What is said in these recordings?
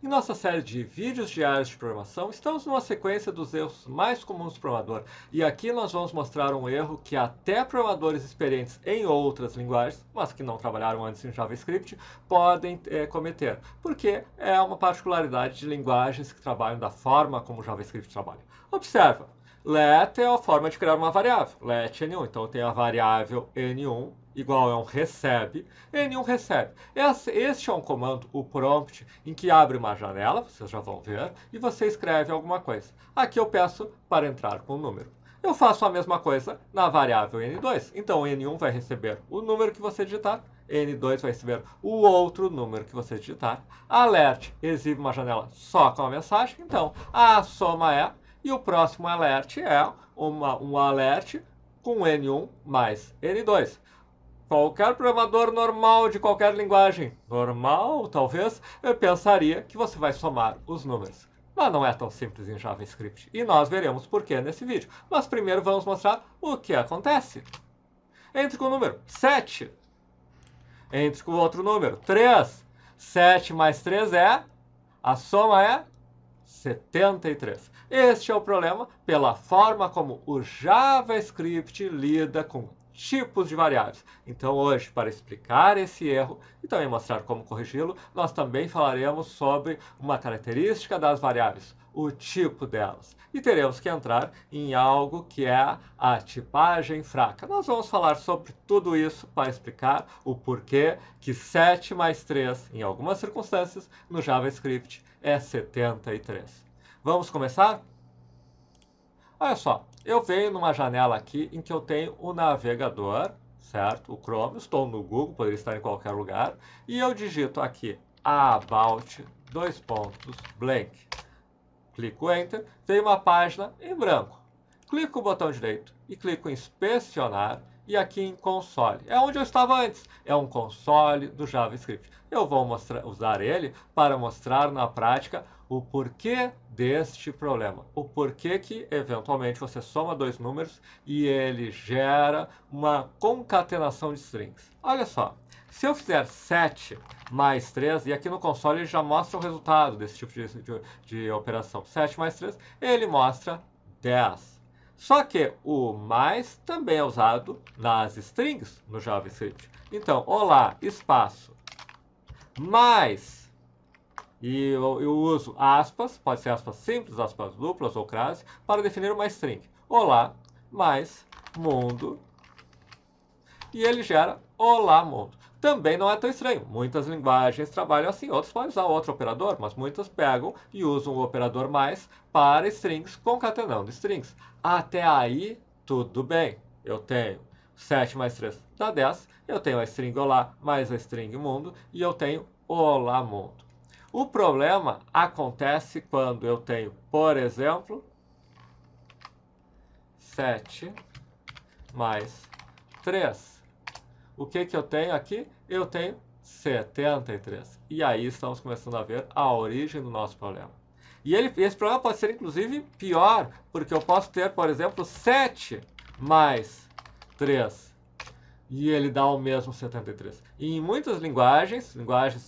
Em nossa série de vídeos diários de programação, estamos numa sequência dos erros mais comuns do programador. E aqui nós vamos mostrar um erro que até programadores experientes em outras linguagens, mas que não trabalharam antes em JavaScript, podem cometer. Porque é uma particularidade de linguagens que trabalham da forma como o JavaScript trabalha. Observa! Let é a forma de criar uma variável, let n1. Então eu tenho a variável n1 igual a um recebe, n1 recebe. Este é um comando, o prompt, em que abre uma janela, vocês já vão ver, e você escreve alguma coisa. Aqui eu peço para entrar com o número. Eu faço a mesma coisa na variável n2. Então n1 vai receber o número que você digitar, n2 vai receber o outro número que você digitar. Alert exibe uma janela só com a mensagem, então a soma é, e o próximo alert é um alert com n1 mais n2. Qualquer programador normal de qualquer linguagem, normal talvez, eu pensaria que você vai somar os números. Mas não é tão simples em JavaScript. E nós veremos por que nesse vídeo. Mas primeiro vamos mostrar o que acontece. Entre com o número 7. Entre com o outro número 3. 7 mais 3 é... A soma é 73. Este é o problema pela forma como o JavaScript lida com tipos de variáveis. Então hoje, para explicar esse erro e também mostrar como corrigi-lo, nós também falaremos sobre uma característica das variáveis, o tipo delas. E teremos que entrar em algo que é a tipagem fraca. Nós vamos falar sobre tudo isso para explicar o porquê que 7 mais 3, em algumas circunstâncias, no JavaScript é 73. Vamos começar? Olha só, eu venho numa janela aqui em que eu tenho o navegador, certo? O Chrome, estou no Google, poderia estar em qualquer lugar, e eu digito aqui about, blank. Clico Enter, veio uma página em branco. Clico o botão direito e clico em inspecionar e aqui em console. É onde eu estava antes, é um console do JavaScript. Eu vou usar ele para mostrar na prática o porquê deste problema. O porquê que, eventualmente, você soma dois números e ele gera uma concatenação de strings. Olha só, se eu fizer 7 mais 3, e aqui no console ele já mostra o resultado desse tipo de operação. 7 mais 3, ele mostra 10. Só que o mais também é usado nas strings no JavaScript. Então, olá, espaço, mais, e eu uso aspas, pode ser aspas simples, aspas duplas ou crase, para definir uma string. Olá, mais, mundo, e ele gera olá, mundo. Também não é tão estranho. Muitas linguagens trabalham assim. Outras podem usar outro operador, mas muitas pegam e usam o operador mais para strings, concatenando strings. Até aí, tudo bem. Eu tenho 7 mais 3 dá 10. Eu tenho a string olá mais a string mundo. E eu tenho olá, mundo. O problema acontece quando eu tenho, por exemplo, 7 mais 3. O que eu tenho aqui? Eu tenho 73. E aí estamos começando a ver a origem do nosso problema. E esse problema pode ser, inclusive, pior, porque eu posso ter, por exemplo, 7 mais 3. E ele dá o mesmo 73. E em muitas linguagens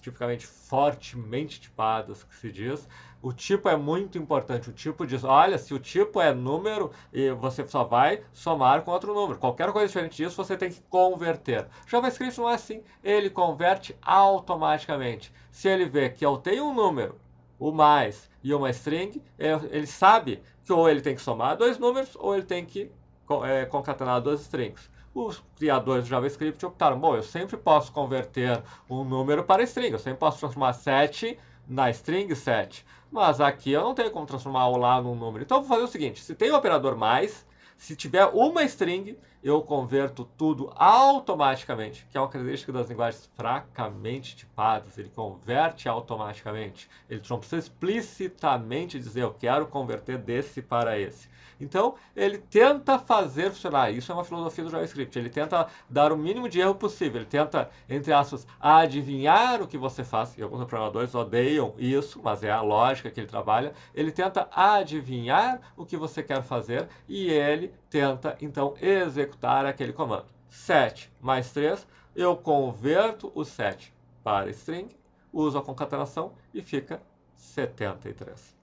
tipicamente fortemente tipadas, que se diz, o tipo é muito importante. O tipo diz, olha, se o tipo é número, você só vai somar com outro número. Qualquer coisa diferente disso, você tem que converter. JavaScript não é assim. Ele converte automaticamente. Se ele vê que eu tenho um número, o mais e uma string, ele sabe que ou ele tem que somar dois números, ou ele tem que concatenar duas strings. Os criadores do JavaScript optaram, bom, eu sempre posso converter um número para string, eu sempre posso transformar 7 na string 7, mas aqui eu não tenho como transformar o lá num número. Então eu vou fazer o seguinte, se tem o operador mais, se tiver uma string, eu converto tudo automaticamente, que é uma característica das linguagens fracamente tipadas. Ele converte automaticamente. Ele não precisa explicitamente dizer, eu quero converter desse para esse. Então, ele tenta fazer funcionar. Isso é uma filosofia do JavaScript. Ele tenta dar o mínimo de erro possível. Ele tenta, entre aspas, adivinhar o que você faz. E alguns programadores odeiam isso, mas é a lógica que ele trabalha. Ele tenta adivinhar o que você quer fazer e ele tenta, então, executar aquele comando. 7 mais 3, eu converto o 7 para string, uso a concatenação e fica 73.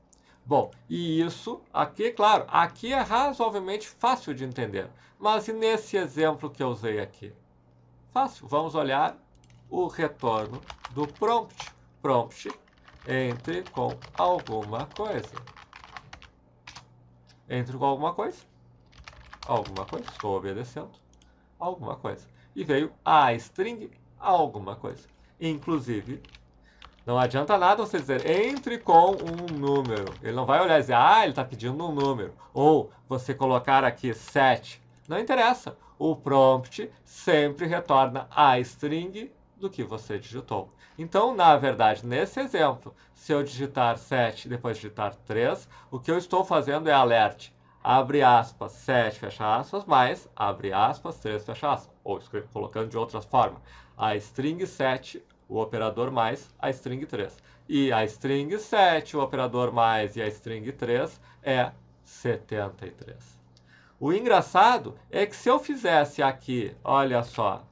Bom, e isso aqui, claro, aqui é razoavelmente fácil de entender. Mas e nesse exemplo que eu usei aqui? Fácil. Vamos olhar o retorno do prompt. Prompt, entre com alguma coisa. Entre com alguma coisa. Alguma coisa. Estou obedecendo. Alguma coisa. E veio a string alguma coisa. Inclusive, não adianta nada você dizer entre com um número. Ele não vai olhar e dizer, ele está pedindo um número. Ou você colocar aqui 7. Não interessa. O prompt sempre retorna a string do que você digitou. Então, na verdade, nesse exemplo, se eu digitar 7 e depois digitar 3, o que eu estou fazendo é alert. Abre aspas, 7, fecha aspas, mais, abre aspas, 3, fecha aspas. Ou colocando de outra forma, a string 7, o operador mais, a string 3. E a string 7, o operador mais e a string 3 é 73. O engraçado é que se eu fizesse aqui, olha só,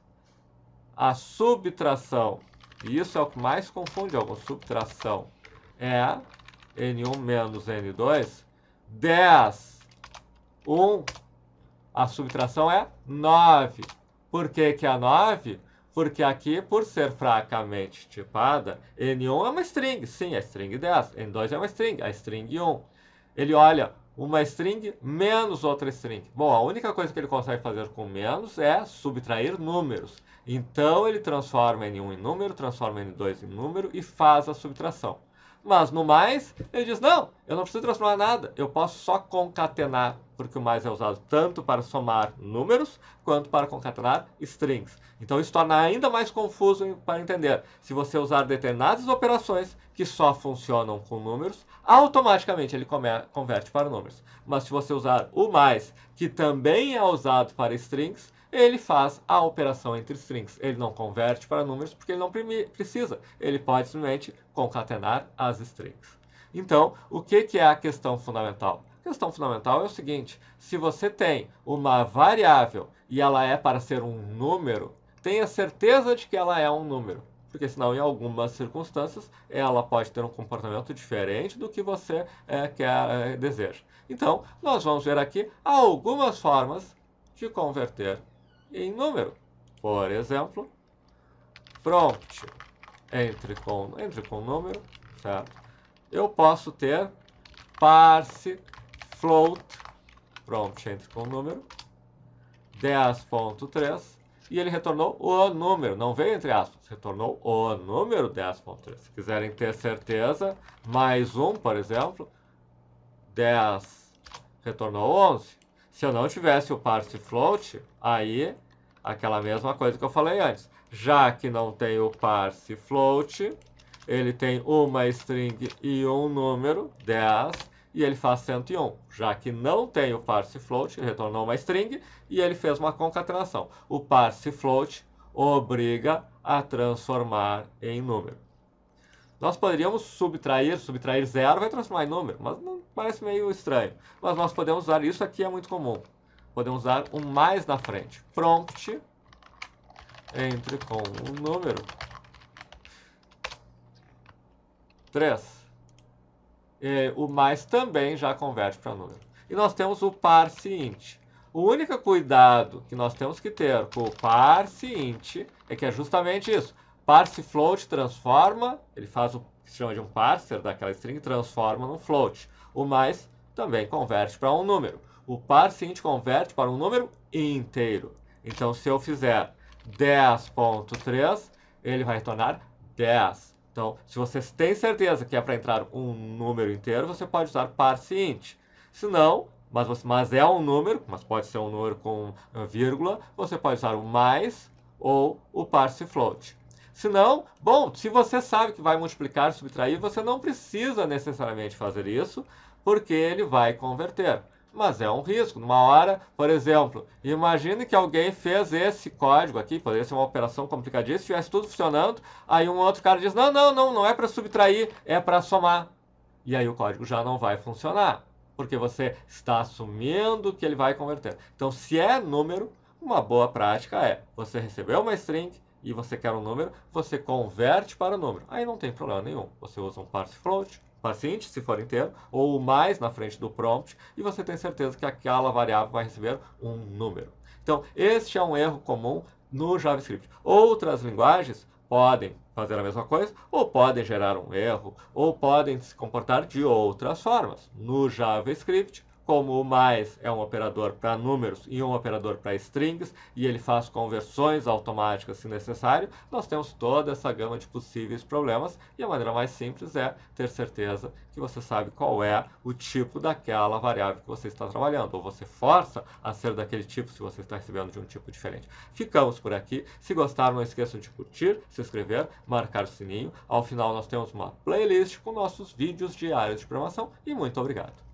a subtração, e isso é o que mais confunde alguns, subtração, é N1 menos N2, 10, 1, a subtração é 9. Por que que é 9? Porque aqui, por ser fracamente tipada, N1 é uma string, sim, a string 10, N2 é uma string, a string 1. Ele olha uma string menos outra string. Bom, a única coisa que ele consegue fazer com menos é subtrair números. Então, ele transforma N1 em número, transforma N2 em número e faz a subtração. Mas no mais, ele diz, não, eu não preciso transformar nada, eu posso só concatenar, porque o mais é usado tanto para somar números, quanto para concatenar strings. Então isso torna ainda mais confuso para entender. Se você usar determinadas operações que só funcionam com números, automaticamente ele converte para números. Mas se você usar o mais, que também é usado para strings, ele faz a operação entre strings. Ele não converte para números porque ele não precisa. Ele pode simplesmente concatenar as strings. Então, o que é a questão fundamental? A questão fundamental é o seguinte: se você tem uma variável e ela é para ser um número, tenha certeza de que ela é um número. Porque senão, em algumas circunstâncias, ela pode ter um comportamento diferente do que você deseja. Então, nós vamos ver aqui algumas formas de converter em número. Por exemplo, prompt entre com número, certo? Eu posso ter parse float, prompt entre com número, 10.3, e ele retornou o número, não veio entre aspas, retornou o número 10.3. Se quiserem ter certeza, mais um, por exemplo, 10 retornou 11. Se eu não tivesse o parse float, aí aquela mesma coisa que eu falei antes. Já que não tem o parse float, ele tem uma string e um número, 10, e ele faz 101. Já que não tem o parse float, ele retornou uma string e ele fez uma concatenação. O parse float obriga a transformar em número. Nós poderíamos subtrair 0 vai transformar em número, mas não parece meio estranho. Mas nós podemos usar isso aqui, é muito comum. Podemos usar um mais na frente. Prompt entre com um número 3. E o mais também já converte para número. E nós temos o parse int. O único cuidado que nós temos que ter com o parse int é que é justamente isso. Parse float transforma, ele faz o que se chama de um parser daquela string, transforma num float. O mais também converte para um número. O parse int converte para um número inteiro. Então, se eu fizer 10.3, ele vai retornar 10. Então, se você tem certeza que é para entrar um número inteiro, você pode usar parse int. Se não, mas é um número, mas pode ser um número com vírgula, você pode usar o mais ou o parse float. Se não, bom, se você sabe que vai multiplicar e subtrair, você não precisa necessariamente fazer isso, porque ele vai converter. Mas é um risco. Numa hora, por exemplo, imagine que alguém fez esse código aqui, poderia ser uma operação complicadíssima, se estivesse tudo funcionando, aí um outro cara diz, não é para subtrair, é para somar. E aí o código já não vai funcionar, porque você está assumindo que ele vai converter. Então, se é número, uma boa prática é, você recebeu uma string e você quer um número, você converte para o número. Aí não tem problema nenhum. Você usa um parse float paciente, se for inteiro, ou o mais na frente do prompt, e você tem certeza que aquela variável vai receber um número. Então, este é um erro comum no JavaScript. Outras linguagens podem fazer a mesma coisa, ou podem gerar um erro, ou podem se comportar de outras formas. No JavaScript, como o mais é um operador para números e um operador para strings, e ele faz conversões automáticas se necessário, nós temos toda essa gama de possíveis problemas, e a maneira mais simples é ter certeza que você sabe qual é o tipo daquela variável que você está trabalhando, ou você força a ser daquele tipo se você está recebendo de um tipo diferente. Ficamos por aqui. Se gostaram, não esqueçam de curtir, se inscrever, marcar o sininho. Ao final nós temos uma playlist com nossos vídeos diários de programação, e muito obrigado.